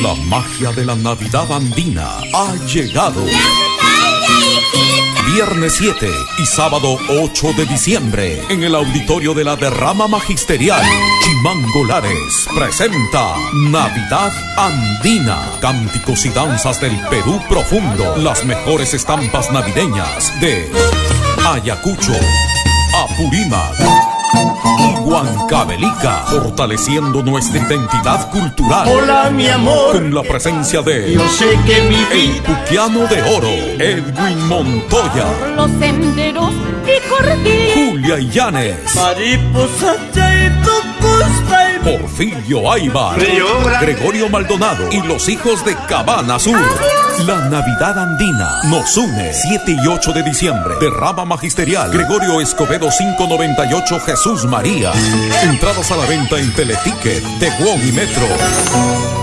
La magia de la Navidad andina ha llegado. Viernes 7 y sábado 8 de diciembre en el auditorio de la Derrama Magisterial. Chimango Lares presenta Navidad Andina. Cánticos y danzas del Perú profundo. Las mejores estampas navideñas de Ayacucho, Apurímac y Huancavelica, fortaleciendo nuestra identidad cultural. Hola, mi amor. Con la presencia de Yo sé que mi el Puquiano de Oro, Edwin Montoya, los senderos y corrí. Julia Illanes, mariposa y tu costa y Porfirio Aybar, Gregorio Maldonado y los hijos de Cabana Sur. La Navidad Andina nos une 7 y 8 de diciembre. Derrama Magisterial, Gregorio Escobedo 598, Jesús María. Entradas a la venta en Teleticket, The Wong y Metro.